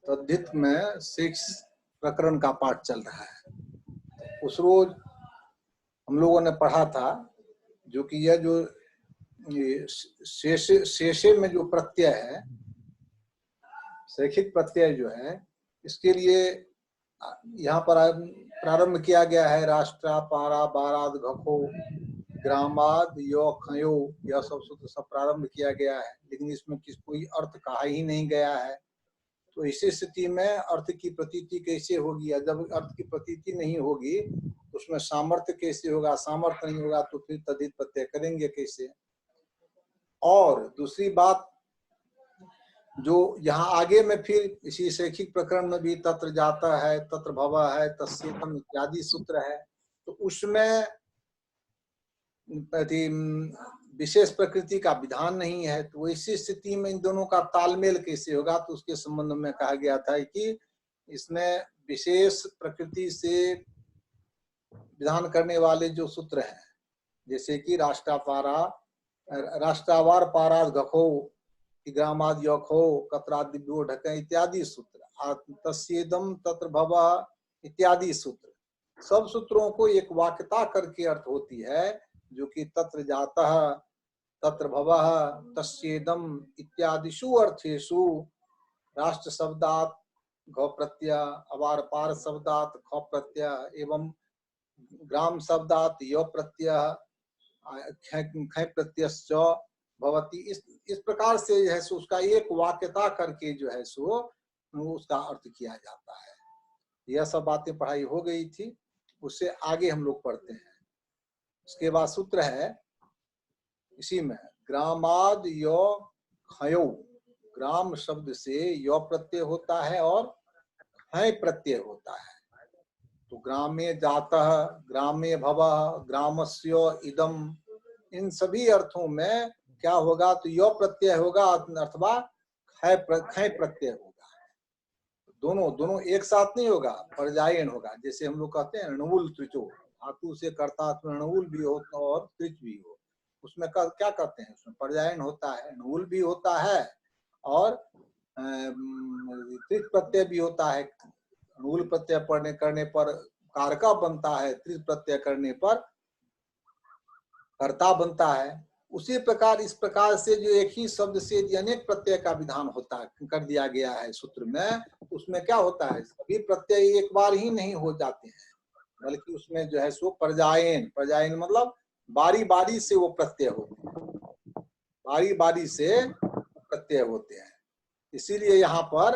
तद्धित में 6 प्रकरण का पाठ चल रहा है। उस रोज हम लोगों ने पढ़ा था जो कि यह जो शेषे में जो प्रत्यय है, शैखिक प्रत्यय जो है, इसके लिए यहाँ पर प्रारंभ किया गया है। राष्ट्रा, पारा, बाराद, घखो, ग्रामाद, यो, खयो, यह सब सूत्र सब प्रारंभ किया गया है, लेकिन इसमें कोई अर्थ कहा ही नहीं गया है। तो इसी स्थिति में अर्थ की प्रतीति कैसे होगी? जब अर्थ की प्रतीति नहीं होगी तो उसमें सामर्थ्य कैसे होगा? सामर्थ्य नहीं होगा तो फिर तद्धित प्रत्यय करेंगे कैसे? और दूसरी बात, जो यहाँ आगे में फिर इसी शैखिक प्रकरण में भी तत्र जाता है, तत्र भवः है, तस्येतम इत्यादि सूत्र है, तो उसमें विशेष प्रकृति का विधान नहीं है। तो इसी स्थिति में इन दोनों का तालमेल कैसे होगा? तो उसके संबंध में कहा गया था कि इसमें विशेष प्रकृति से विधान करने वाले जो सूत्र हैं, जैसे कि राष्ट्रावार, पाराद, घखो, ग्रामाद, यखो, कत्राद, दिव्यो, ढके इत्यादि सूत्र, तस्येदम, तत्र भवः इत्यादि सूत्र, सब सूत्रों को एक वाक्यता करके अर्थ होती है, जो कि तत्र जातः, तत्र भवः, तस्येदम इत्यादिषु अर्थेषु राष्ट्र शब्दात् घ प्रत्यय, अवार पार शब्दात् ख प्रत्यय एवं ग्राम शब्दात् य प्रत्यय, ख प्रत्ययश्च भवति। इस प्रकार से जो है सो उसका एक वाक्यता करके जो है सो उसका अर्थ किया जाता है। यह सब बातें पढ़ाई हो गई थी, उससे आगे हम लोग पढ़ते हैं। उसके बाद सूत्र है इसी में, ग्रामाद यो खयो, ग्राम शब्द से यो प्रत्यय होता है और है प्रत्यय होता है। तो ग्रामे जातः, ग्रामे भवः, ग्रामस्य इदम, इन सभी अर्थों में क्या होगा? तो यो प्रत्यय होगा अथवा है प्रत्यय होगा। दोनों एक साथ नहीं होगा, पर्यायन होगा। जैसे हम लोग कहते हैं णुल त्रिचो, धातु से कर्ता णुल भी हो और त्रिच भी हो, उसमें क्या कहते हैं? उसमें पर्यायन होता है, णुल भी होता है और त्रिच प्रत्यय भी होता है। णुल प्रत्यय करने पर कारका बनता है, त्रिच प्रत्यय करने पर कर्ता बनता है। उसी प्रकार इस प्रकार से जो एक ही शब्द से अनेक प्रत्यय का विधान होता है, कर दिया गया है सूत्र में, उसमें क्या होता है? सभी प्रत्यय एक बार ही नहीं हो जाते हैं, बल्कि उसमें जो है सो पर्यायन मतलब बारी बारी से वो प्रत्यय होते हैं, बारी बारी से प्रत्यय होते हैं। इसीलिए यहाँ पर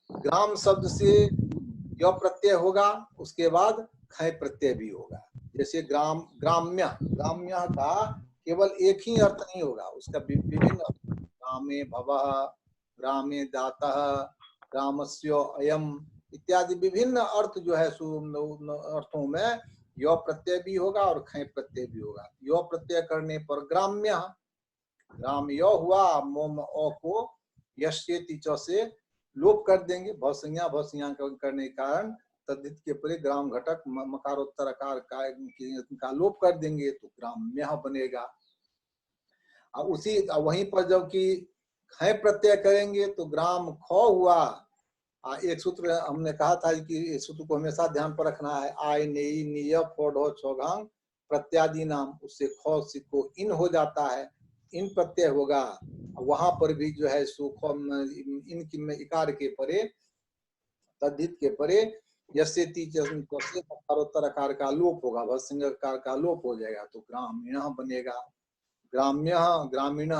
ग्राम शब्द से य प्रत्यय होगा, उसके बाद ख प्रत्यय भी होगा। जैसे ग्राम्य का केवल एक ही अर्थ नहीं होगा, उसका विभिन्न अर्थ। ग्रामे भवः, ग्रामे जातः, ग्रामस्य अयम इत्यादि विभिन्न अर्थ जो है अर्थों में यो प्रत्यय भी होगा और ख प्रत्यय भी होगा। यो प्रत्यय करने पर ग्राम्य, ग्राम यो हुआ, मोम ओ को यश्येति च से लोप कर देंगे, भवसंज्ञा करने के कारण तद्धित के परे ग्राम घटक मकारोत्तर आकार का लोप कर देंगे तो ग्राम्य बनेगा। अब उसी वहीं पर जबकि ख प्रत्यय करेंगे तो ग्राम ख हुआ। एक सूत्र हमने कहा था कि इस सूत्र को हमेशा ध्यान पर रखना है, आय नेई निय फोढ़ो छोगांग प्रत्यादि नाम, उससे ख को इन हो जाता है, इन प्रत्यय होगा। वहां पर भी जो है सो इनकी में इकार के परे, तद्धित के परे यस्येति आकार का लोप होगा, भवसंज्ञ आकार का लोप हो जाएगा तो ग्रामीण बनेगा। ग्राम्य, ग्रामीण,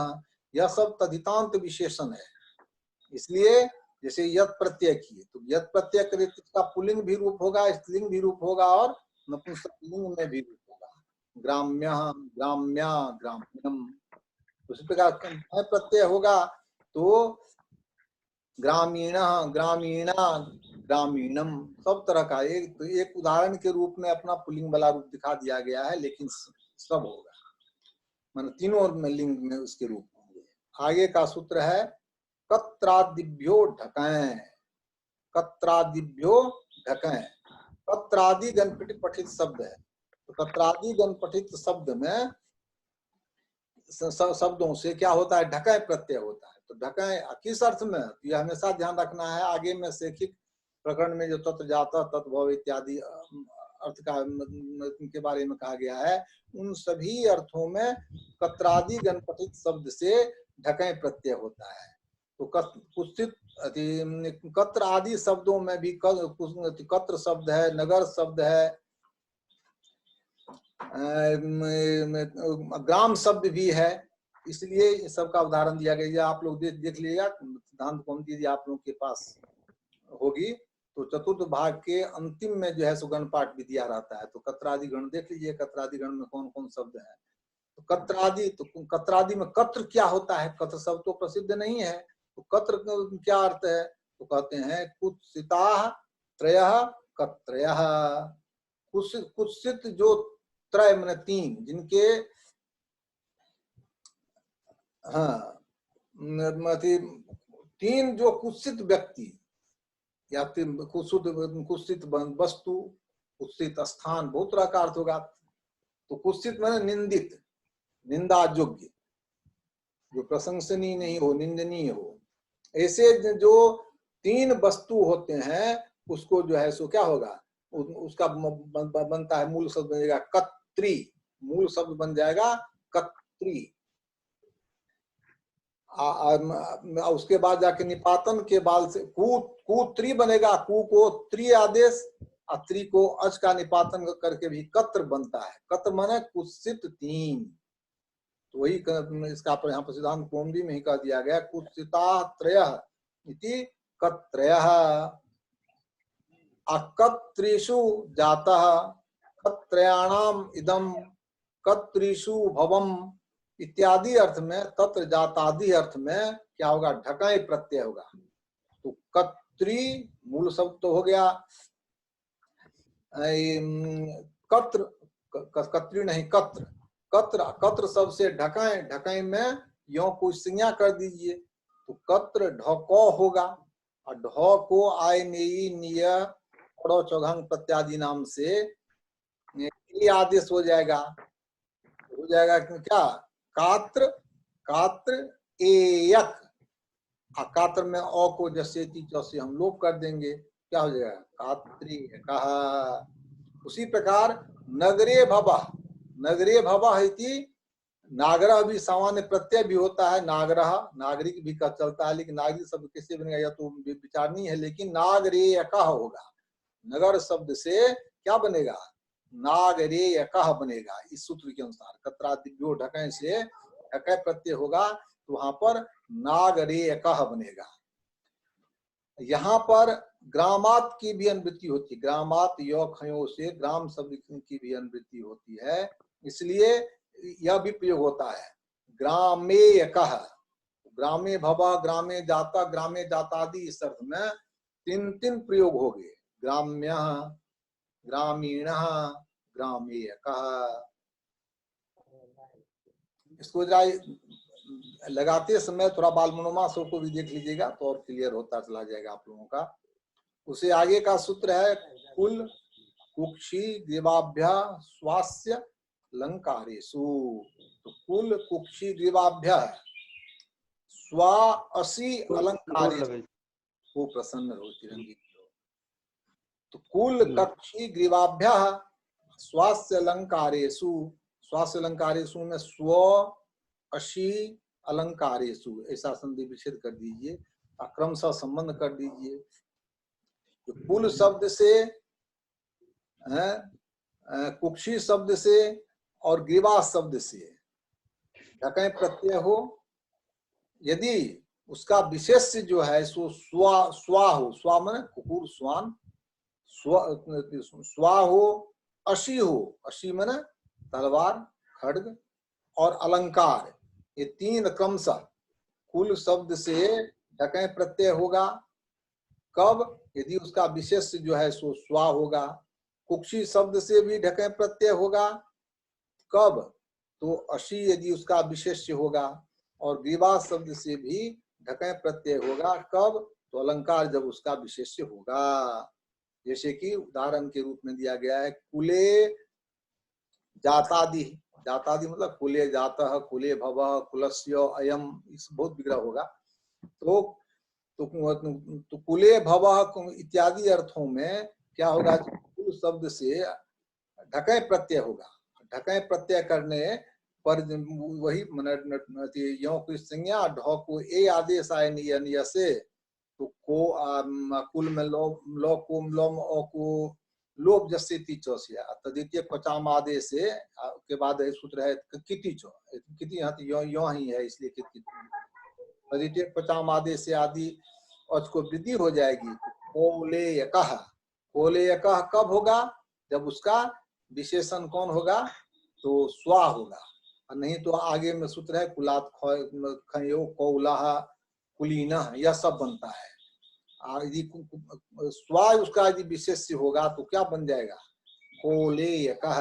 यह सब तद्धितांत विशेषण है। इसलिए जैसे यत प्रत्यय किए तो यत प्रत्यय करे तो इसका पुल्लिंग भी रूप होगा, स्त्रीलिंग भी रूप होगा और नपुंसकलिंग में भी रूप होगा। ग्राम्य, ग्राम्या, ग्रामीणम। उसी प्रकार प्रत्यय होगा तो ग्रामीण, ग्रामीणा, ग्रामीणम, सब तरह का एक उदाहरण के रूप में अपना पुल्लिंग वाला रूप दिखा दिया गया है, लेकिन सब होगा, मान तीनों में लिंग में उसके रूप होंगे। आगे का सूत्र है कत्रादिभ्यो ढकें, कत्रादिभ्यो ढकें। कत्रादि गण पठित शब्द है, तो कत्रादि गण पठित शब्द में शब्दों से क्या होता है? ढकें प्रत्यय होता है। तो ढकें किस अर्थ में, तो यह हमेशा ध्यान रखना है। आगे में शैखिक प्रकरण में जो तत्र जाता तत्भव इत्यादि अर्थ का के बारे में कहा गया है, उन सभी अर्थों में कत्रादि गणपतित शब्द से ढकें प्रत्यय होता है। तो कुत्सित कत्र आदि शब्दों में भी कत्र शब्द है, नगर शब्द है, ग्राम शब्द भी है, इसलिए इस सब का उदाहरण दिया गया। आप लोग देख लीजिएगा, सिद्धांत कौमुदी यदि आप लोगों के पास होगी तो चतुर्थ भाग के अंतिम में जो है सुगण पाठ भी दिया रहता है। तो कत्रादि गण देख लीजिए, कत्रादि गण में कौन कौन शब्द है। तो कत्रादि में कत्र क्या होता है, कत्र शब्द तो प्रसिद्ध नहीं है, तो कत्र क्या अर्थ है, तो कहते हैं कुत्सिता त्रयः कत्रयः। कुत्सित जो त्रय माने तीन, जिनके हाँ तीन जो कुत्सित व्यक्ति या कुत्सित वस्तु, कुत्सित स्थान, बहुत तरह का अर्थ होगा। तो कुत्सित माने निंदित, निंदा योग्य, जो प्रशंसनीय नहीं हो, निंदनीय हो, ऐसे जो तीन वस्तु होते हैं उसको जो है सो क्या होगा, उसका बनता है, मूल शब्द बनेगा कत्री, मूल शब्द बन जाएगा कत्री। उसके बाद जाके निपातन के बाद से कुत्री बनेगा, कु को त्रि आदेश, और त्रि को अच का निपातन करके भी कत्र बनता है। कत्र माने कुत्सित तीन। तो वही इसका पर यहाँ पर सिद्धांत कौमुदी में ही कह दिया गया, कुत्सिता त्रयः इति कत्रयः। अकत्रिषु जातः कत्रयाणाम इदम कत्रिषु भवम इत्यादि अर्थ में, तत्र जातादि अर्थ में क्या होगा, ढकाई प्रत्यय होगा। तो कत्री मूल शब्द तो हो गया, कत्र कत्री नहीं कत्र, कत्र शब्द से ढकाई, ढकाई में यो को संज्ञा कर दीजिए, तो कत्र ढको होगा, और ढ को आय नेई निय चौघंग प्रत्यादि नाम से ये आदेश हो जाएगा क्या, कात्र, कात्र एयक, कात्र में अ को जैसे जैसे हम लोग कर देंगे, क्या हो जाएगा, कात्री कहा। उसी प्रकार नगरे भव, नगरे भव इति, नागरह भी सामान्य प्रत्यय भी होता है, नागरह नागरिक भी का चलता है, लेकिन नागरिक शब्द कैसे बनेगा यह तो विचार नहीं है, लेकिन नागरेयकः होगा। नगर शब्द से क्या बनेगा, नागरेयकः बनेगा। इस सूत्र के अनुसार कत्रादिभ्यो ढकें से ढकै प्रत्यय होगा, तो वहां पर नागरेयकः बनेगा। यहाँ पर ग्रामात की भी अनुवृत्ति होती है, ग्रामात यो खयो से ग्राम शब्द की भी अनुवृत्ति होती है, इसलिए यह भी प्रयोग होता है ग्रामेयकः। ग्रामे भव, ग्रामे जाता, ग्रामे जातादि, इस अर्थ में तीन तीन प्रयोग हो गए, ग्राम्यः, ग्रामीणः, ग्रामेयकः। इसको लगाते समय थोड़ा बाल मनोमा शो को भी देख लीजिएगा तो और क्लियर होता चला जाएगा आप लोगों का। उसे आगे का सूत्र है कुल कुक्षी ग्रीवाभ्य स्वास्य अलंकारेषु। तो कुल कुक्षी ग्रीवाभ्य स्वा असी अलंकारेषु वो प्रसन्न हो चिरंजीवी हो। तो कुल कक्षी ग्रीवाभ्य स्वास्य अलंकारेषु, स्वास्य अलंकारेषु में स्व अशी अलंकारेषु ऐसा संधि विच्छेद कर दीजिए, क्रमशः संबंध कर दीजिए। तो कुल शब्द से, कुक्षी शब्द से और ग्रीवा शब्द से ढकें प्रत्यय हो, यदि उसका विशेष जो है सो स्वा हो, स्वा माने कुकुर स्वान, स्वा हो, अशी हो, अशी माने तलवार खड्ग, और अलंकार, ये तीन क्रमशः कुल शब्द से ढकें प्रत्यय होगा। कब, यदि उसका विशेष जो है सो स्वा होगा। कुक्षी शब्द से भी ढकें प्रत्यय होगा, कब, तो अशी यदि उसका विशेष होगा। और ग्रीवा शब्द से भी ढकें प्रत्यय होगा, कब, तो अलंकार जब उसका विशेष होगा। जैसे कि उदाहरण के रूप में दिया गया है कुले जातादि, जातादि मतलब कुले जातः, कुले भवः, कुलस्य अयम, इस बहुत विग्रह होगा। तो कुले भवः इत्यादि अर्थों में क्या होगा, कुल शब्द से ढकय प्रत्यय होगा। ढकय प्रत्यय करने पर वही यो की संज्ञा ढ को ए आदेश आए निय से, तो को कुल में लो कुम लोम ओ को लोप जस्से चौसिया तद्वितीय पचाम आदेश से के बाद सूत्र है किति चो, किति यो ही है इसलिए किति तद्वितीय पचाम आदेश से आदि और को वृद्धि हो जाएगी। कोलेयकः, कोलेयकः कब होगा, जब उसका विशेषण कौन होगा, तो स्वा होगा। और नहीं तो आगे में सूत्र है कुलात खयो कौलाह कुलीना, यह सब बनता है। यदि स्वा उसका यदि विशेष होगा तो क्या बन जाएगा, कोलेयकः।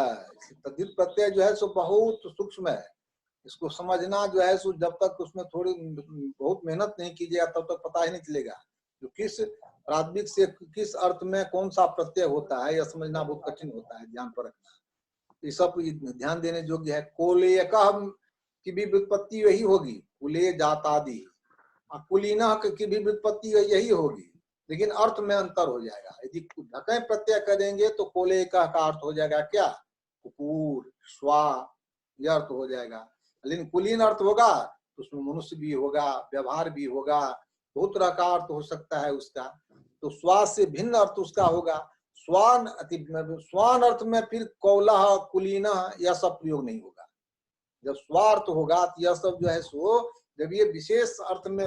तद्धित प्रत्यय जो है सो बहुत सूक्ष्म है, इसको समझना जो है सो जब तक उसमें थोड़ी बहुत मेहनत नहीं कीजिएगा तब तक पता ही नहीं चलेगा जो किस प्राथमिक से किस अर्थ में कौन सा प्रत्यय होता है, यह समझना बहुत कठिन होता है, ध्यान पर रखना। ये सब ध्यान देने योग्य है। कोलेयकः की भी व्युत्पत्ति यही होगी, कुले जातादि। कुलीना की भी व्युत्पत्ति यही होगी, लेकिन अर्थ में अंतर हो जाएगा। यदि ढकय प्रत्यय करेंगे तो कोलेयकः का अर्थ हो जाएगा क्या, कुकुर स्वा, यह अर्थ हो जाएगा। लेकिन कुलीन अर्थ होगा तो उसमें मनुष्य भी होगा, व्यवहार भी होगा, बहुत तरह का अर्थ हो सकता है उसका। तो स्वा से भिन्न अर्थ उसका होगा। स्वान स्वान अर्थ में फिर कौलह कुलीन यह सब प्रयोग नहीं होगा। जब स्वार्थ होगा तो यह सब जो है सो जब ये विशेष अर्थ में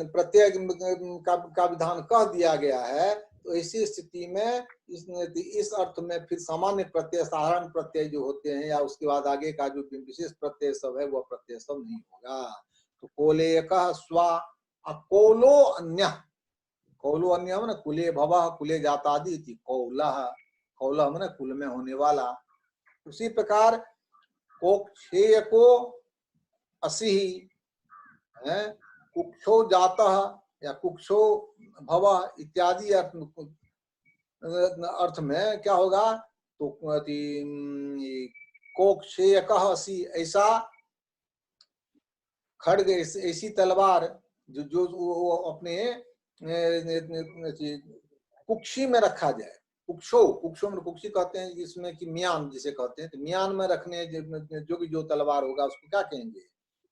प्रत्यय का विधान कह दिया गया है, तो ऐसी स्थिति में इस अर्थ में फिर सामान्य प्रत्यय साधारण प्रत्यय जो होते हैं या उसके बाद आगे का जो विशेष प्रत्यय सब है वह प्रत्यय सब नहीं होगा। तो कोलेयकः स्वा कोलो अन्य, कौलो अन्य मन कुले भवः कुले जातादि थी कौलः, कौलः मन कुल में होने वाला। उसी प्रकार कोक्षेय को असि है, कुक्षो जातः या कुक्षो भवः इत्यादि अर्थ में क्या होगा, तो कोक्षेयकः असि, ऐसा खड्ग ऐसी तलवार जो अपने कुक्षी में रखा जाए। कुक्षो, कुक्षो में कुक्षी कहते हैं जिसमें कि मियान जिसे कहते हैं, तो मियान में रखने जो तलवार होगा उसको क्या कहेंगे,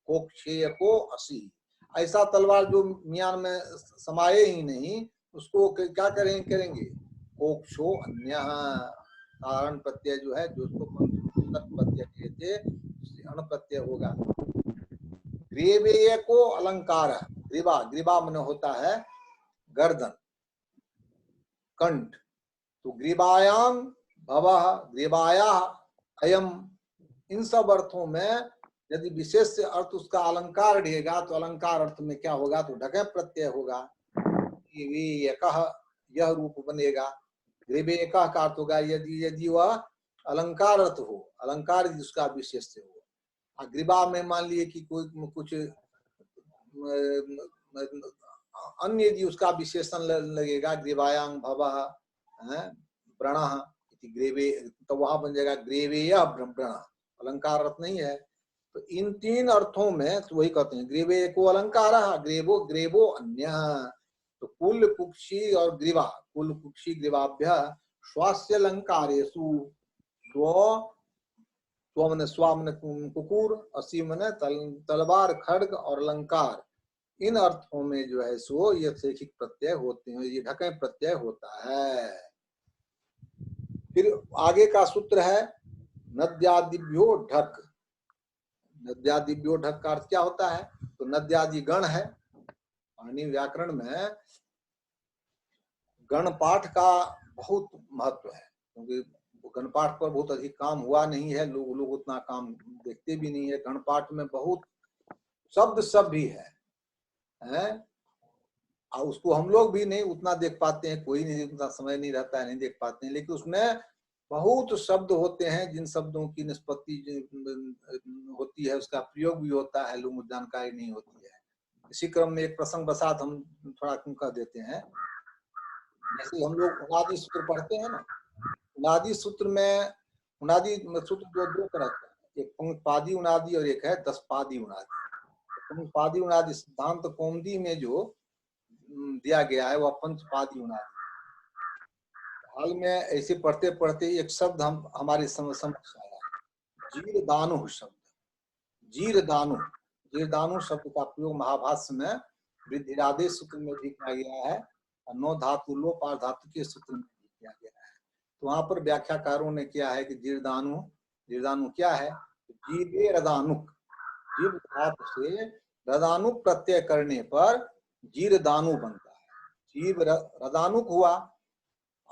कोक्षेय को असि। ऐसा तलवार जो मियान में समाये ही नहीं उसको क्या करेंगे कोक्षो अन्य, कारण प्रत्यय जो है जो उसको प्रत्यय कहते अण प्रत्यय होगा। ग्रीवेय को अलंकार, ग्रीवा, ग्रीवा मन होता है गर्दन कंठ, तो ग्रीवायाम भवः ग्रीवाया अयम, इन सब अर्थों में यदि विशेष अर्थ उसका अलंकार रहेगा तो अलंकार अर्थ में क्या होगा, तो ढकय प्रत्यय होगा। यह रूप बनेगा। ग्रीवेयकः का अर्थ होगा यदि वह अलंकार अर्थ हो, अलंकार जिसका विशेष हो। ग्रीवा में मान लिए कि कोई कुछ अन्य यदि उसका विशेषण लगेगा, ग्रीवायां भवः व्रणः इति ग्रीवे, तो वहां बन जाएगा ग्रीवेय व्रण, अलंकार अर्थ नहीं है। तो इन तीन अर्थों में तो वही कहते हैं ग्रीवे को अलंकार, ग्रेवो ग्रेवो अन्य। तो कुल कुक्षी और ग्रीवा, कुल कुक्षी ग्रीवाभ्य स्वास्य अलंकारेषु, स्व मन स्वामन कुकुर, असी मन तलवार खड्ग और अलंकार, इन अर्थों में जो है सो ये शैखिक प्रत्यय होते हैं, ये ढकय प्रत्यय होता है। फिर आगे का सूत्र है नद्यादिभ्यो ढक। नद्यादिभ्यो ढक का अर्थ क्या होता है, तो नद्यादि गण है। पाणिनि व्याकरण में गण पाठ का बहुत महत्व है, क्योंकि गण पाठ पर बहुत अधिक काम हुआ नहीं है, लोग उतना काम देखते भी नहीं है। गण पाठ में बहुत शब्द सब भी है, और उसको हम लोग भी नहीं उतना देख पाते हैं, कोई नहीं उतना समय नहीं रहता है, नहीं देख पाते हैं, लेकिन उसमें बहुत शब्द होते हैं जिन शब्दों की निष्पत्ति होती है, उसका प्रयोग भी होता है, लोगों को जानकारी नहीं होती है। इसी क्रम में एक प्रसंग बसात हम थोड़ा कह देते हैं। जैसे हम लोग उनादि सूत्र पढ़ते हैं ना, उनादि सूत्र में उनादि सूत्र दो तरह का, एक पंक्तिपादी उनादि और एक है दशपादी उनादि। पंचपादी उणादि सिद्धांत कौमुदी में जो दिया गया है वह पंचपादी उणादि। हाल में ऐसे पढ़ते पढ़ते एक शब्द हमारे समक्ष आया, जीरदानु शब्द। जीरदानु, जीरदानु शब्द का प्रयोग महाभाष्य में वृद्धिरादेश सूत्र में भी किया गया है और 9 धातु लोप 8 धातु के सूत्र में भी किया गया है। तो वहां पर व्याख्याकारों ने किया है कि जीरदानु, जीरदानु क्या है? जीवे रदानुक, जीव धातु से रदानुक प्रत्यय करने पर जीरदानु बनता है। जीव रदानुक हुआ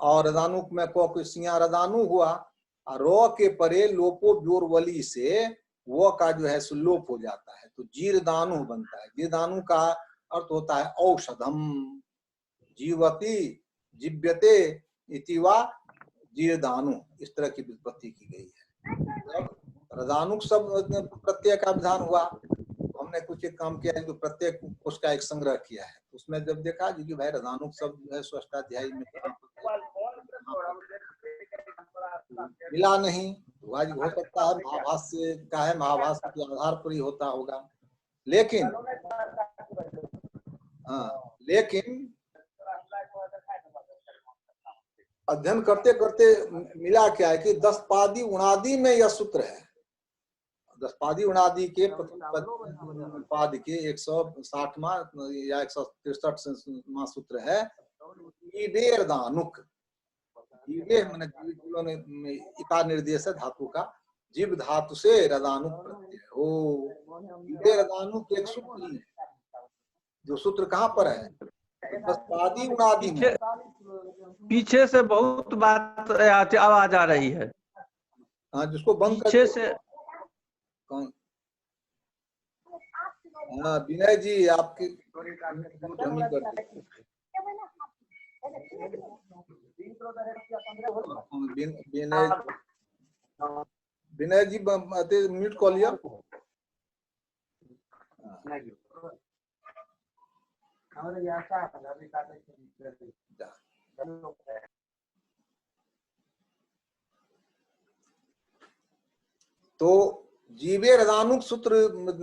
और रदानुक में को सिया रदानु हुआ और रो के परे लोपो ब्योरवली से वो का जो है सुलोप हो जाता है, तो जीरदानु बनता है। जीरदानु का अर्थ होता है औषधम, जीवती जिव्यते इति वा जीरदानु, इस तरह की व्युत्पत्ति की गई है। रदानुक शब्द प्रत्यय का विधान हुआ, हमने कुछ एक काम किया है जो प्रत्यय उसका एक संग्रह किया है, उसमें जब देखा कि भाई रदानुक शब्द जो है षष्ठाध्यायी में मिला नहीं, तो आज हो सकता है महाभाष्य का है, महाभाष्य के आधार पर ही होता होगा। लेकिन लेकिन अध्ययन करते करते मिला क्या है कि 10 पादी उणादि में यह सूत्र है। 10 पादी उणादि के प्रथम पाद के 160वां या 163वां सूत्र है जीवेरदानुक। जीवे माने इकार निर्देश है धातु का, जीव धातु से रदानुक प्रत्यय हो। जीवे रदानुक एक सूत्र ही है, जो सूत्र कहाँ पर है? 10 पादी उणादि में। पीछे से बहुत बात आवाज आ रही है। हाँ, जिसको बंद पीछे से। हाँ विनय जी, आपकी विनय जी म्यूट कॉल लिया। तो जीवे रदानुक सूत्र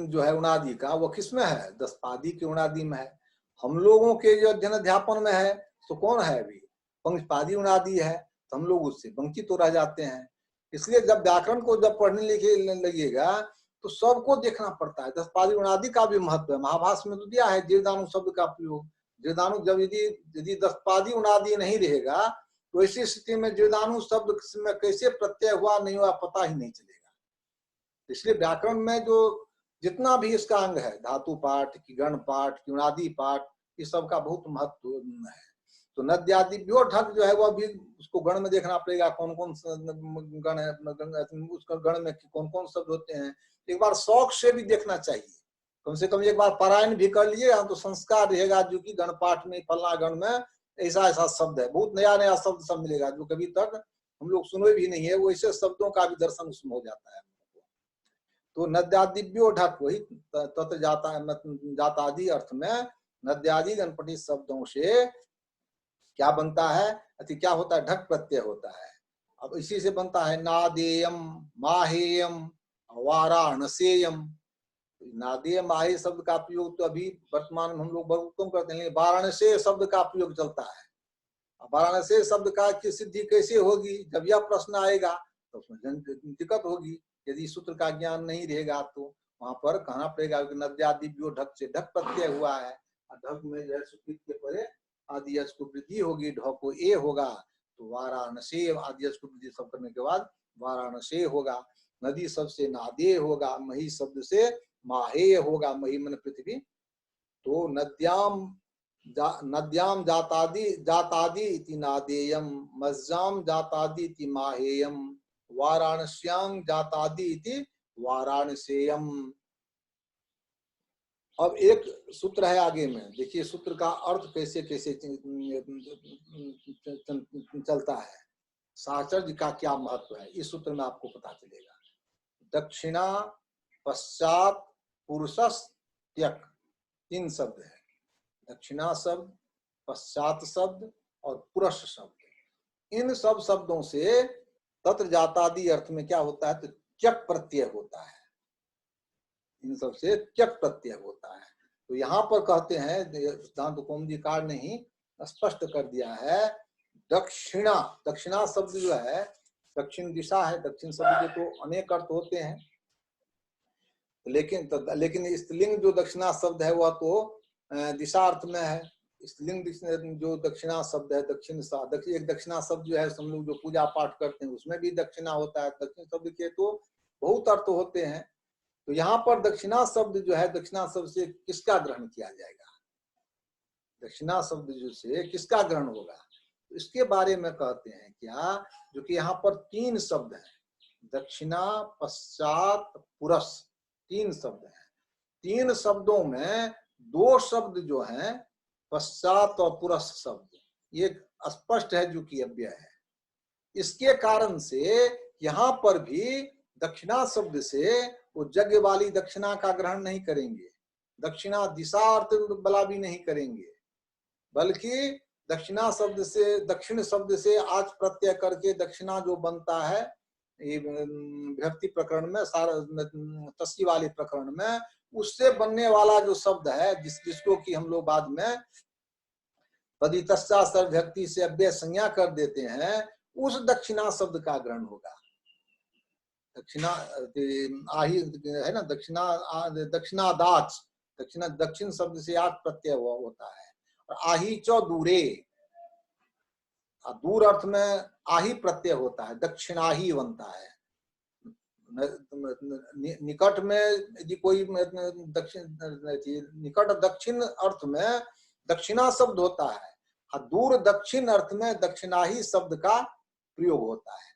जो है उणादि का, वो किसमें है? 10 पादी के उणादि में है। हम लोगों के जो अध्ययन अध्यापन में है तो कौन है? अभी पंचपादी उणादि है, तो हम लोग उससे वंचित तो रह जाते हैं। इसलिए जब व्याकरण को जब पढ़ने लिखे लगेगा तो सबको देखना पड़ता है। 10 पादी उणादि का भी महत्व है। महाभाष्य में तो दिया है जीरदानु शब्द का प्रयोग। जीरदानु जब यदि 10 पादी उणादि नहीं रहेगा तो ऐसी स्थिति में जीरदानु शब्द में कैसे प्रत्यय हुआ नहीं हुआ पता ही नहीं चलेगा। इसलिए व्याकरण में जो जितना भी इसका अंग है, धातु पाठ की, गण पाठ की, उणादि पाठ, इस सब का बहुत महत्व है। तो नद्यादि ढक जो है वह भी उसको गण में देखना पड़ेगा, कौन कौन गण है, उसका गण में कौन कौन शब्द होते हैं। एक बार शौक से भी देखना चाहिए, कम से कम एक बार पारायण भी कर लिए तो संस्कार रहेगा जो कि गण पाठ में फलना गण में ऐसा ऐसा शब्द है। बहुत नया नया शब्द सब मिलेगा जो कभी तक हम लोग सुने भी नहीं है, वो ऐसे शब्दों का भी दर्शन उसमें हो जाता है। तो नद्यादिव्यो ढक, वही तत् जातादि अर्थ में नद्यादि गणपति शब्दों से क्या बनता है? अति क्या होता है? ढक प्रत्यय होता है। अब इसी से बनता है नादेयम, माहेयम, वाराणसेयम। नादेय माहे शब्द का प्रयोग तो अभी वर्तमान में हम लोग बहुत कम करते हैं, लेकिन वाराणसी शब्द का प्रयोग चलता है। वाराणसी शब्द का की सिद्धि कैसे होगी? जब यह प्रश्न आएगा तो उसमें दिक्कत होगी। यदि सूत्र का ज्ञान नहीं रहेगा तो वहां पर कहना पड़ेगा कि नद्यादिव्यो ढक से ढक प्रत्यय हुआ है, ढक में जो है सुकृत के परे आदि यश को वृद्धि होगी, ढ को ए होगा, तो वाराणसी आदि यश को वृद्धि सब करने के बाद वाराणसी होगा। नदी शब्द से नादे होगा, मही शब्द से माहेय होगा, मही मन पृथ्वी। तो नद्याम जातादि इति नादेयम, मज्जाम जातादि इति माहेयम, वाराणस्यां जातादि इति वाराणसेयम। अब एक सूत्र है आगे में, देखिए सूत्र का अर्थ कैसे कैसे चलता है, साहचर्य का क्या महत्व है, इस सूत्र में आपको पता चलेगा। दक्षिणा, पश्चात, पुरुषस, त्यक, 3 शब्द है। दक्षिणा शब्द, पश्चात शब्द और पुरुष शब्द। इन सब शब्दों से तत्र जातादि अर्थ में क्या होता है? तो त्यक प्रत्यय होता है। इन सब से त्यक प्रत्यय होता है। तो यहाँ पर कहते हैं सिद्धांत कौमुदीकार ने ही स्पष्ट कर दिया है, दक्षिणा, दक्षिणा शब्द जो है दक्षिण दिशा है, दक्षिण शब्द के तो अनेक अर्थ होते हैं, लेकिन स्त्रीलिंग जो दक्षिणा शब्द है वह तो दिशा अर्थ में है। स्त्रीलिंग जो दक्षिणा शब्द है, एक दक्षिणा शब्द जो है हम लोग जो पूजा पाठ करते हैं उसमें भी दक्षिणा होता है। दक्षिण शब्द के तो बहुत अर्थ होते हैं। तो यहाँ पर दक्षिणा शब्द जो है, दक्षिणा शब्द से किसका ग्रहण किया जाएगा, दक्षिणा शब्द जो से किसका ग्रहण होगा, तो इसके बारे में कहते हैं क्या, जो कि यहाँ पर 3 शब्द हैं, दक्षिणा, पश्चात, पुरस, 3 शब्द हैं। 3 शब्दों में 2 शब्द जो हैं पश्चात और पुरस शब्द, ये स्पष्ट है जो कि अव्यय है। इसके कारण से यहाँ पर भी दक्षिणा शब्द से वो यज्ञ वाली दक्षिणा का ग्रहण नहीं करेंगे, दक्षिणा दिशा अर्थ वाला भी नहीं करेंगे, बल्कि दक्षिणा शब्द से, दक्षिण शब्द से आज प्रत्यय करके दक्षिणा जो बनता है विभक्ति प्रकरण में, तस्सी वाले प्रकरण में, उससे बनने वाला जो शब्द है जिसको कि हम लोग बाद में तदितस्या सर्वभक्ति से अव्यय संज्ञा कर देते हैं, उस दक्षिणा शब्द का ग्रहण होगा। दक्षिणा आही है ना, दक्षिणादाच, दक्षिण शब्द से आच प्रत्यय होता है। और आही चौ दूरे, दूर अर्थ में आही प्रत्यय होता है, दक्षिणाही बनता है। निकट में यदि कोई दक्षिण, निकट दक्षिण अर्थ में दक्षिणा शब्द होता है, दूर दक्षिण अर्थ में दक्षिणाही शब्द का प्रयोग होता है।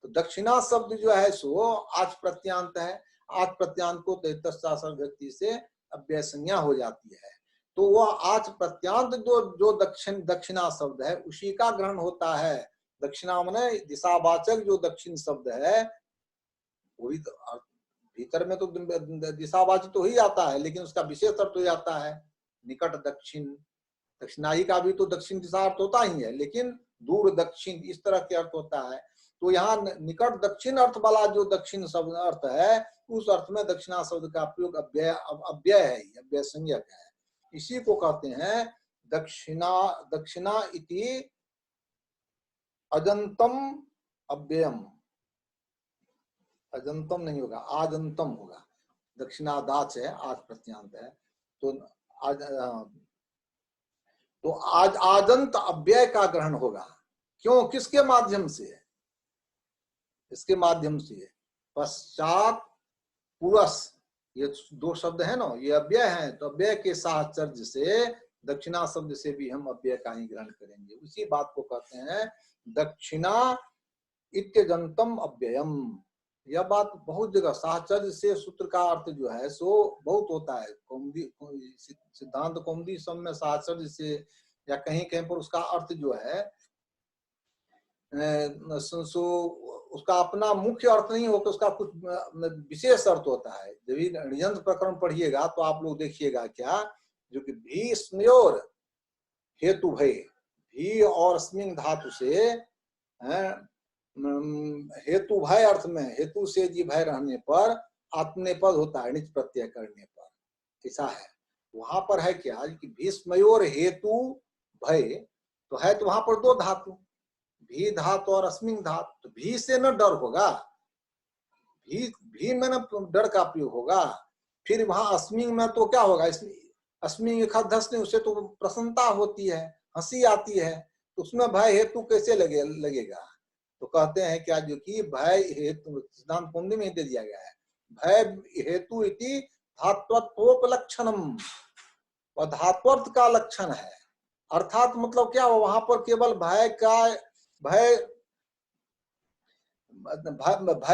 तो दक्षिणा शब्द जो है सो आच प्रत्यांत है, आच प्रत्यांत को तदितस्या सर्वभक्ति से अव्यय संज्ञा हो जाती है। तो वह आच प्रत्यांत जो दक्षिणा शब्द है उसी का ग्रहण होता है। दक्षिणा माने दिशावाचक जो दक्षिण शब्द है, वही भीतर में तो दिशावाचक तो ही आता है, लेकिन उसका विशेष अर्थ हो जाता है निकट दक्षिण। दक्षिणाही का भी तो दक्षिण दिशा अर्थ होता ही है, लेकिन दूर दक्षिण इस तरह के अर्थ होता है। तो यहाँ निकट दक्षिण अर्थ वाला जो दक्षिण शब्द अर्थ है, उस अर्थ में दक्षिणा शब्द का प्रयोग अव्यय है, अव्यय संज्ञक है। इसी को कहते हैं दक्षिणा इति अजंतम अव्ययम। अजंतम नहीं होगा, आजंतम होगा। दक्षिणादाच है, आज प्रत्यांत है, तो आज आजंत अव्यय का ग्रहण होगा। क्यों, किसके माध्यम से, इसके माध्यम से पश्चात पुरस, ये 2 शब्द है ना, ये अव्यय है, तो अव्यय के साहचर्य से दक्षिणा शब्द से भी हम अव्यय का ही ग्रहण करेंगे। उसी बात को कहते हैं दक्षिणा इत्यजंतम अव्ययम। यह बात बहुत जगह साहचर्य से सूत्र का अर्थ जो है सो बहुत होता है। कौमुदी, सिद्धांत कौमुदी सब में साहचर्य से या कहीं कहीं पर उसका अर्थ जो है सो उसका अपना मुख्य अर्थ नहीं होता, उसका कुछ विशेष अर्थ होता है। जब ऋजंत प्रकरण पढ़िएगा तो आप लोग देखिएगा क्या, जो कि भीष्मयोर हेतु भय, भी और स्मिंग धातु से हेतु भय अर्थ में, हेतु से जी भय रहने पर आत्मनेपद होता है निज प्रत्यय करने पर। ऐसा है वहां पर है क्या कि भीष्मयोर हेतु भय, तो है तो वहां पर 2 धातु, भी धातु और अस्मिंग धातु। तो भी से न डर होगा, भी में न डर का प्रयोग होगा। फिर वहां अस्मिंग में तो क्या होगा, अस्मिंग धस नहीं, उससे तो प्रसन्नता होती है, हंसी आती है, तो उसमें भय हेतु कैसे लगेगा। तो कहते हैं क्या, जो कि भय हेतु सिद्धांत कौमुदी में दे दिया गया है, भय हेतु इति धात्वत्वोपलक्षणम, और धात्वर्थ का लक्षण है। अर्थात मतलब क्या, वहां पर केवल भय का, भय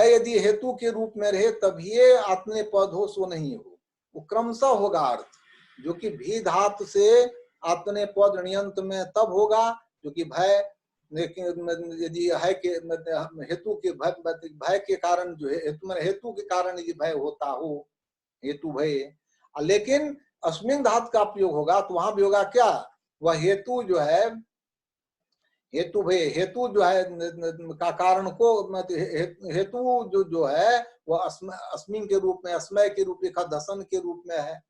यदि हेतु के रूप में रहे तभी आत्मनेपद हो, सो नहीं हो, वो क्रमशः होगा अर्थ, जो कि भी धातु से आत्मनेपद ऋण्यंत में तब होगा जो कि भय, यदि है के हेतु के भय के कारण जो है, हेतु के कारण यदि भय होता हो, हेतु भय। लेकिन अस्मिन धातु का प्रयोग होगा तो वहां भी होगा क्या, वह हेतु जो है हेतु भय, हेतु जो है का कारण को हेतु जो है वह अस्मिन के रूप में, अस्मय के रूप में, दसन के रूप में है।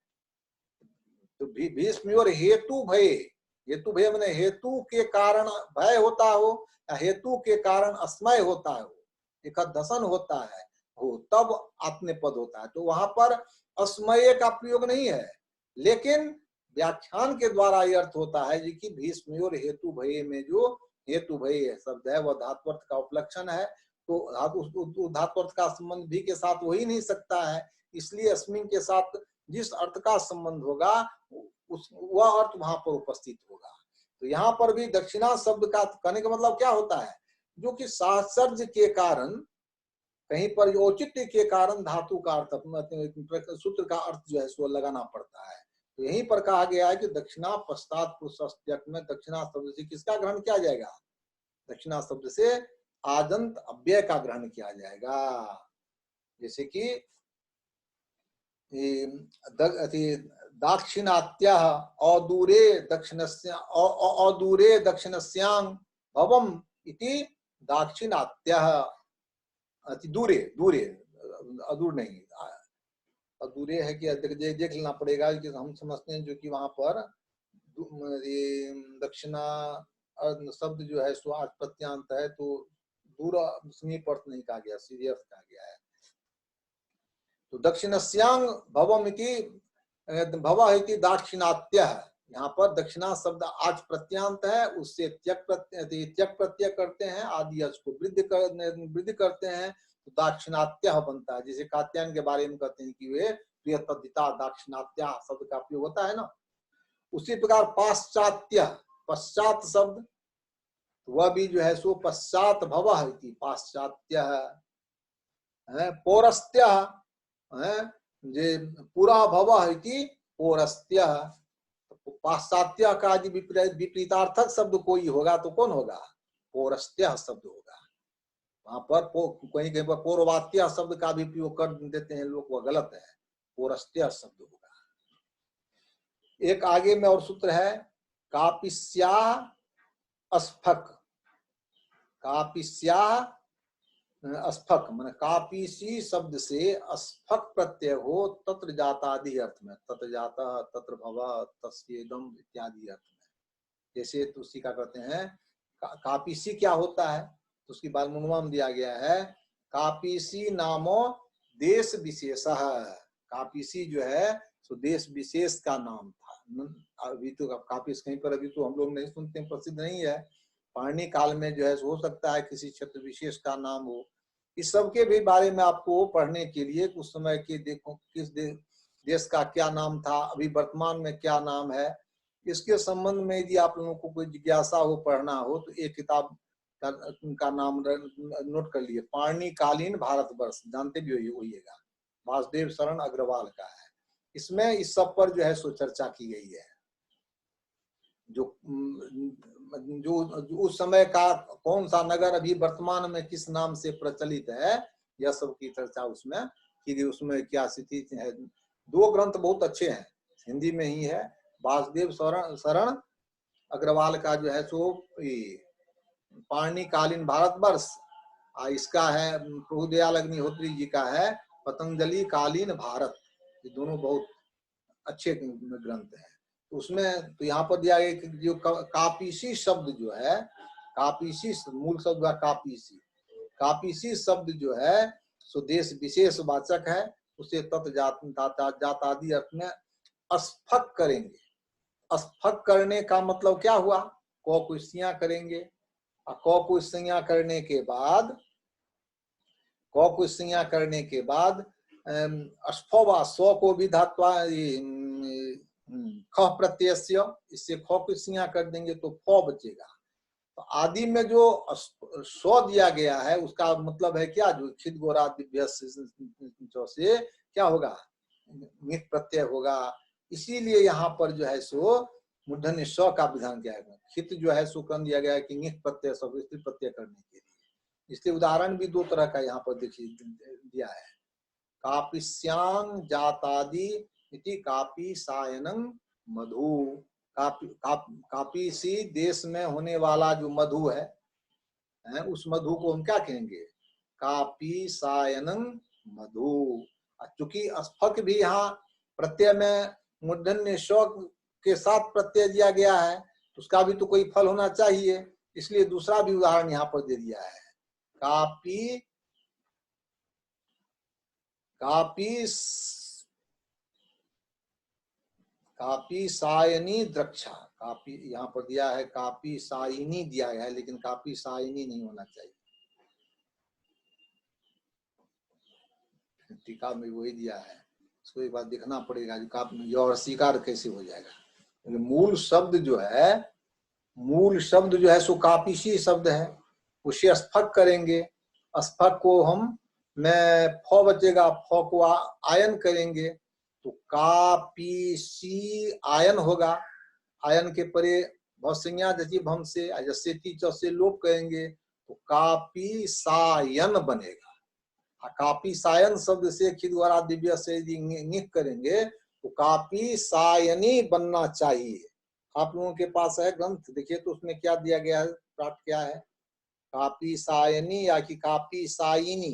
तो भीष्म और हेतु भय, हेतु भय मैंने हेतु के कारण भय होता हो या हेतु के कारण अस्मय होता हो, एक दसन होता है हो, तब आत्मनेपद होता है। तो वहां पर अस्मय का प्रयोग नहीं है, लेकिन व्याख्यान के द्वारा यह अर्थ होता है जी कि भीष्म और हेतु भय में जो हेतु भय शब्द है वह धात्वर्थ का उपलक्षण है। तो धात्वर्थ का संबंध भी के साथ हो ही नहीं सकता है, इसलिए अस्मिन के साथ जिस अर्थ का संबंध होगा वह अर्थ वहां पर उपस्थित होगा। तो यहाँ पर भी दक्षिणा शब्द का कहने का मतलब क्या होता है, जो कि साहचर्य के कारण, कहीं पर औचित्य के कारण धातु का अर्थ, सूत्र का अर्थ जो है सो लगाना पड़ता है। तो यहीं पर कहा गया है कि दक्षिणा पश्चात पुरुष में दक्षिणा शब्द से किसका ग्रहण किया जाएगा, दक्षिणा शब्द से आदंत अव्यय का ग्रहण किया जाएगा। जैसे कि दाक्षिणात्य अदूरे दक्षिणस्य अदूरे दक्षिणस्यां भवम इति दाक्षिणात्य, अति दूरे, दूरे अदूर नहीं, अदूरे है कि देख लेना पड़ेगा कि हम समझते हैं जो कि वहां पर दक्षिणा शब्द जो है सो आज प्रत्यांत है, तो दूर समीप अर्थ नहीं कहा गया, सीधे अर्थ कहा गया है। तो दक्षिणस्यांग भवम इति भव इति दाक्षिणात्य, यहाँ पर दक्षिणा शब्द आज प्रत्यांत है, उससे त्यक प्रत्यय करते हैं, आदि यश को वृद्धि करते हैं, तो दाक्षिणात्य बनता है। जैसे कात्यायन के बारे में कहते हैं कि वे प्रियतदिता दाक्षिणात्य शब्द का प्रयोग होता है ना, उसी प्रकार पाश्चात्य, पश्चात शब्द वह भी जो है सो पश्चात भव इति पाश्चात्य है। पौरस्त्य है, जे पूरा भव इति पौरस्त्य, पाश्चात्य का यदि विपरीतार्थक शब्द कोई होगा तो कौन होगा, पौरस्त्य शब्द होगा। वहां पर कहीं कहीं पर पौरवात्य शब्द का भी प्रयोग कर देते हैं लोग, वह गलत है, पौरस्त्य शब्द होगा। एक आगे में और सूत्र है कापिस्या अस्फक, कापिस्या अस्फक माने कापीसी शब्द से अस्फक प्रत्यय हो तत्र जातादि अर्थ में, तत्र जाता तत्र भव तस्येदम इत्यादि अर्थ में। जैसे तो उसी का कहते हैं कापीसी क्या होता है, तो उसकी बाल मुनवा में दिया गया है कापीसी नामो देश विशेष, कापीसी जो है तो देश विशेष का नाम था। अभी तो कापीस कहीं पर अभी तो हम लोग नहीं सुनते, प्रसिद्ध नहीं है, पाणिनि काल में जो है हो सकता है किसी क्षेत्र विशेष का नाम हो। इस सब के भी बारे में आपको पढ़ने के लिए उस समय के देखो किस देश का क्या नाम था, अभी वर्तमान में क्या नाम है, इसके संबंध में यदि आप लोगों को कोई जिज्ञासा हो, पढ़ना हो, तो एक किताब का नाम नोट कर लिए, पाणिनि कालीन भारतवर्ष, जानते भी होइएगा, वासुदेव शरण अग्रवाल का है। इसमें इस सब पर जो है सो चर्चा की गई है, जो उस समय का कौन सा नगर अभी वर्तमान में किस नाम से प्रचलित है, यह सब की चर्चा उसमें की गई। उसमें क्या स्थिति है, दो ग्रंथ बहुत अच्छे हैं, हिंदी में ही है, वासुदेव शरण अग्रवाल का जो है सो पाणिनि कालीन भारतवर्ष, इसका है प्रभुदयाल अग्निहोत्री जी का है पतंजलि कालीन भारत, ये दोनों बहुत अच्छे ग्रंथ हैं। उसमें तो यहाँ पर दिया गया कि जो कापीसी शब्द जो है, कापीसी मूल शब्द का कापीसी, कापीसी शब्द जो है सो देश विशेष वाचक है, उसे तत् जातादि अर्थ में अस्फक करेंगे। अस्फक करने का मतलब क्या हुआ, क को स्त्रियां करेंगे, क को स्त्रियां करने के बाद, क को स्त्रियां करने के बाद अस्फवा स्व को भी धात्वा ख प्रत्यय, इससे ख को स्त्रियां कर देंगे तो फ बचेगा। तो आदि में जो स्व दिया गया है उसका मतलब है क्या, जो खिद गोरा दिव्य से क्या होगा, नित प्रत्यय होगा। इसीलिए यहाँ पर जो है सो मूर्धन्य स्व का विधान किया गया, खित जो है सो क्रम दिया गया है कि नित प्रत्यय सब स्त्री प्रत्यय करने के लिए। इसलिए उदाहरण भी दो तरह का यहाँ पर देखिए दिया है, कापिस्यांग जातादि इति कापी सायनं मधु, कापी सी देश में होने वाला जो मधु है, उस मधु को हम क्या कहेंगे? कापी सायनं मधु। चूंकि स्फक भी यहाँ प्रत्यय में मूर्धन्य श के साथ प्रत्यय दिया गया है, तो उसका भी तो कोई फल होना चाहिए, इसलिए दूसरा भी उदाहरण यहाँ पर दे दिया है। कापी कापी सायनी द्रक्षा। कापी यहाँ पर दिया है, कापी सायनी दिया गया है, लेकिन कापी सायनी नहीं होना चाहिए। टीका में वही दिया है, इसको एक बार देखना पड़ेगा ये और स्वीकार कैसे हो जाएगा। मूल शब्द जो है सो कापीसी शब्द है, उसे स्फक करेंगे। स्फक को हम में फ बचेगा, फ को आयन करेंगे तो कापीसी आयन होगा। आयन के परे भवसंज्ञा जति भम से अजस्य टी च से लोप करेंगे तो कापी सायन बनेगा। कापी सायन शब्द से खिद द्वारा दिव्य से निक करेंगे तो कापी सायनी बनना चाहिए। आप लोगों के पास है ग्रंथ, देखिए तो उसमें क्या दिया गया है, प्राप्त क्या है? कापी सायनी या कि कापी साइनी?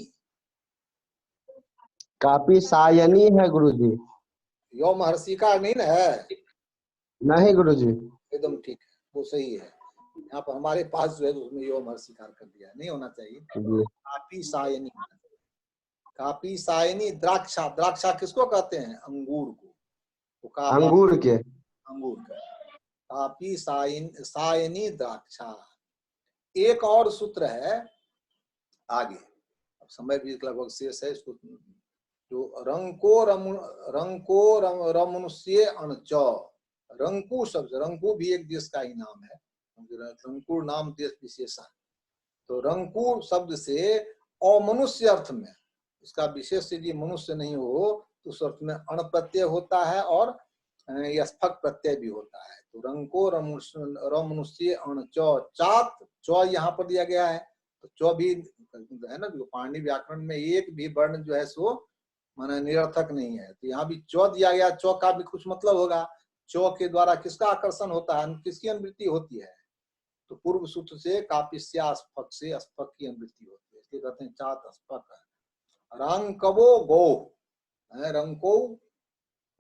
कापी सायनी है गुरुजी। यो महर्षि का नहीं ना है? नहीं गुरुजी, एकदम ठीक है, वो सही है। यहाँ पर हमारे पास जो है उसमें यो महर्षि कर दिया, नहीं होना चाहिए। कापी सायनी, कापी सायनी द्राक्षा। द्राक्षा किसको कहते हैं? अंगूर को। तो अंगूर के, अंगूर का कापी सायनी द्राक्षा। एक और सूत्र है आगे, अब समय भी लगभग शेष है, इसको जो रंको रमनुष्य अणच। रंकु शब्द, रंकु भी एक देश का ही नाम है, रंकुर नाम देश विशेषण। तो रंकु शब्द से अमनुष्य अर्थ में, इसका विशेष यदि मनुष्य नहीं हो तो उस अर्थ में अण प्रत्यय होता है और स्फक प्रत्यय भी होता है। तो रंको रमनुष्य अण चात, च यहाँ पर दिया गया है, तो च भी है ना, जो पाणिनि व्याकरण में एक भी वर्ण जो है सो माने निरर्थक नहीं है, तो यहाँ भी च दिया गया। च का भी कुछ मतलब होगा। च के द्वारा किसका आकर्षण होता है, किसकी अनुवृत्ति होती है? तो पूर्व सूत्र से कापिस्या स्फक से स्फक की अनुवृत्ति होती है, इसलिए कहते हैं चात स्फक। रांकवो गो,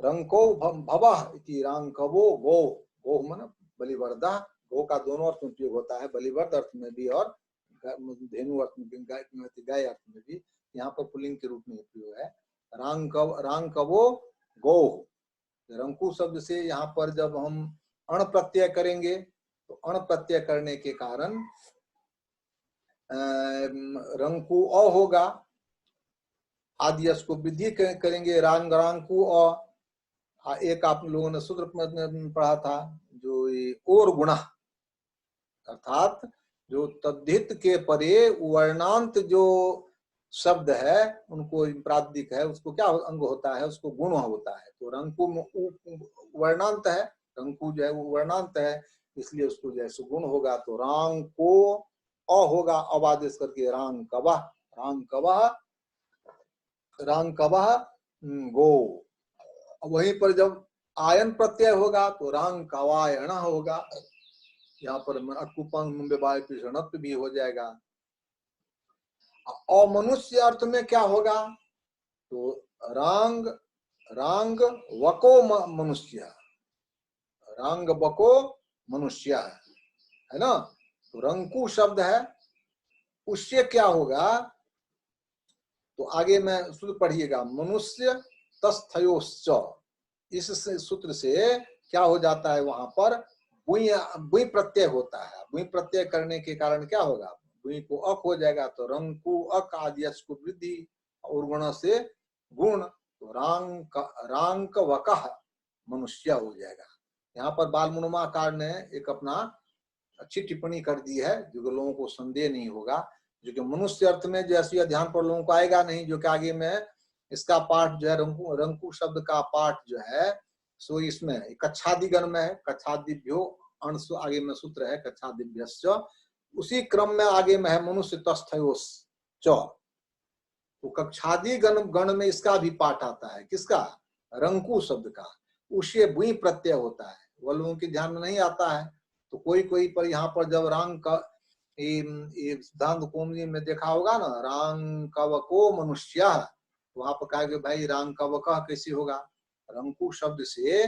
रंको भवः इति रांकवो गो। गो मन बलिवर्दा, गो का दोनों अर्थ में उपयोग होता है, बलिवर्द अर्थ में भी और धेनु अर्थ में, गाय अर्थ में भी। यहाँ पर पुल्लिंग के रूप में उपयोग है। रांकवो गो। रंकु शब्द से यहाँ पर जब हम अण प्रत्यय करेंगे तो अण प्रत्यय करने के कारण रंकु अ होगा। आदि को वृद्धि करेंगे, रांकु अ। एक आप लोगों ने सूत्र पढ़ा था जो और गुणा, अर्थात जो तद्धित के परे वर्णांत जो शब्द है उनको प्रादिक है, उसको क्या अंग होता है? उसको गुण होता है। तो रंकु वर्णांत है, रंकु जो है वो वर्णांत है, इसलिए उसको जैसे गुण होगा तो रांको अ होगा, अब आदेश करके रांकवः, रांकवः, रांकवः गो। वहीं पर जब आयन प्रत्यय होगा तो रांकवायण होगा। यहाँ पर अकुपंग भी हो जाएगा। अमनुष्य अर्थ में क्या होगा? तो रांग वको मनुष्य, रांग बको मनुष्य है ना। तो रंकु शब्द है, उससे क्या होगा? तो आगे में सूत्र पढ़िएगा, मनुष्य तस्थयोश्च। इस सूत्र से क्या हो जाता है? वहां पर बुई प्रत्यय होता है। बुई प्रत्यय करने के कारण क्या होगा? बुई को अक हो जाएगा, तो रंकु अक आदि को वृद्धि और गुण से गुण, तो रांक वकः मनुष्य हो जाएगा। यहाँ पर बाल मुनुमाकार ने एक अपना अच्छी टिप्पणी कर दी है, जो लोगों को संदेह नहीं होगा, जो कि मनुष्य अर्थ में जैसे ध्यान पर लोगों को आएगा नहीं, जो कि आगे में इसका पाठ जो है रंकु शब्द का पाठ जो है सो इसमें कच्छादिगण में है। कच्छादिभ्यो अंश आगे में सूत्र है, कच्छादिभ्यश्च। उसी क्रम में आगे में है मनुष्य तस्थयोश्च। तो कक्षादि गण में इसका भी पाठ आता है, किसका? रंकु शब्द का। उससे बुई प्रत्यय होता है, वह लोगों के ध्यान में नहीं आता है। तो कोई कोई पर यहाँ पर जब रांग का ये सिद्धांत कौमुदी में देखा होगा ना, रांग कवको मनुष्य, वहां पर कहा कि भाई रांग कवक कैसे होगा, रंकु शब्द से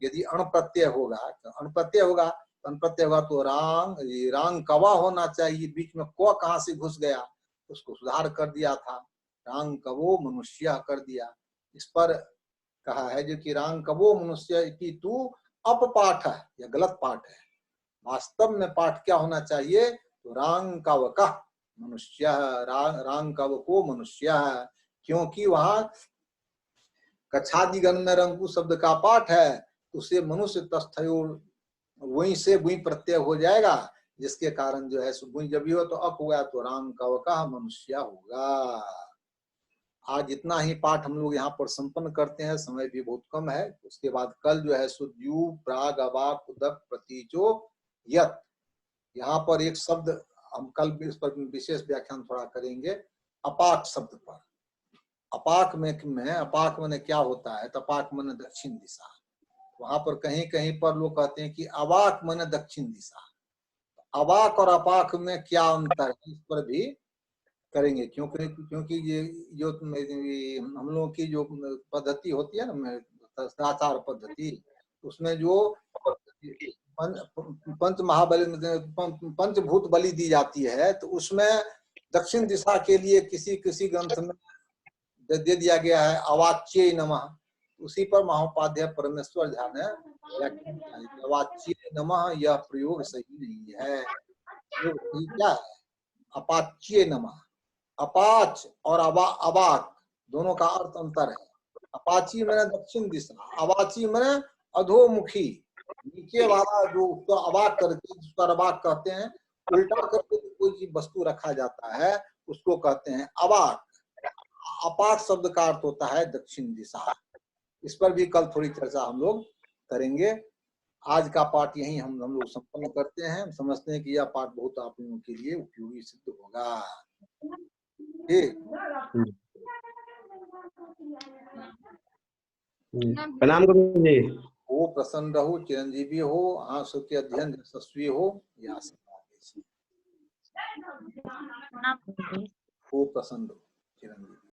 यदि अण प्रत्यय होगा तो अण प्रत्यय होगा, अण प्रत्यय होगा तो रांग कवा होना चाहिए, बीच में क कहाँ से घुस गया, उसको सुधार कर दिया था, रांग कवो मनुष्य कर दिया। इस पर कहा है जो कि रांग कवो मनुष्य की तू अपपाठ है, यह गलत पाठ है। वास्तव में पाठ क्या होना चाहिए, तो रांग कवक मनुष्य, रांग कवको मनुष्य, क्योंकि वहां कच्छादिगण में रंकु शब्द का पाठ है, उसे मनुष्य तस्थयोर वहीं से वहीं प्रत्यय हो जाएगा, जिसके कारण जो है जब भी हो तो अप हुआ तो राम कवका मनुष्य होगा। आज इतना ही पाठ हम लोग यहाँ पर संपन्न करते हैं, समय भी बहुत कम है। उसके बाद कल जो है सुद्यू प्राग अवाक उदक प्रतीचो यत, यहाँ पर एक शब्द हम कल भी इस पर विशेष व्याख्यान थोड़ा करेंगे, अपाक शब्द पर। अपाक में अपाक मैंने क्या होता है, तो अपाक मैंने दक्षिण दिशा, वहां पर कहीं कहीं पर लोग कहते हैं कि अवाक मैंने दक्षिण दिशा। अवाक और अपाक में क्या अंतर है, इस पर भी करेंगे, क्योंकि ये जो हम लोगों की जो पद्धति होती है ना, आचार पद्धति, उसमें जो पंच महाबली पंचभूत बलि दी जाती है, तो उसमें दक्षिण दिशा के लिए किसी ग्रंथ में दे दिया गया है अवाच्य नमः, उसी पर महोपाध्याय परमेश्वर झा ने अवाच्य नमः यह प्रयोग सही नहीं है। क्या है, अपाच्य नमः, अपाच और अवाक दोनों का अर्थ अंतर है। अपाची मैंने दक्षिण दिशा, अवाची मैंने अधोमुखी, नीचे वाला जो उसको अवाक करके, जिसको अवाक कहते हैं, उल्टा करके कोई चीज वस्तु रखा जाता है उसको कहते हैं अवाक। अपाक शब्द का अर्थ होता है दक्षिण दिशा। इस पर भी कल थोड़ी चर्चा हम लोग करेंगे। आज का पाठ यही हम लोग संपन्न करते हैं। हम समझते हैं कि यह पाठ बहुत आप लोगों के लिए उपयोगी सिद्ध होगा। ठीक, प्रणाम गुरु जी। हो प्रसन्न रहो, चिरंजीवी हो, आंसू के अध्ययन यशस्वी हो, या हो प्रसन्न रहो चिरंजीवी।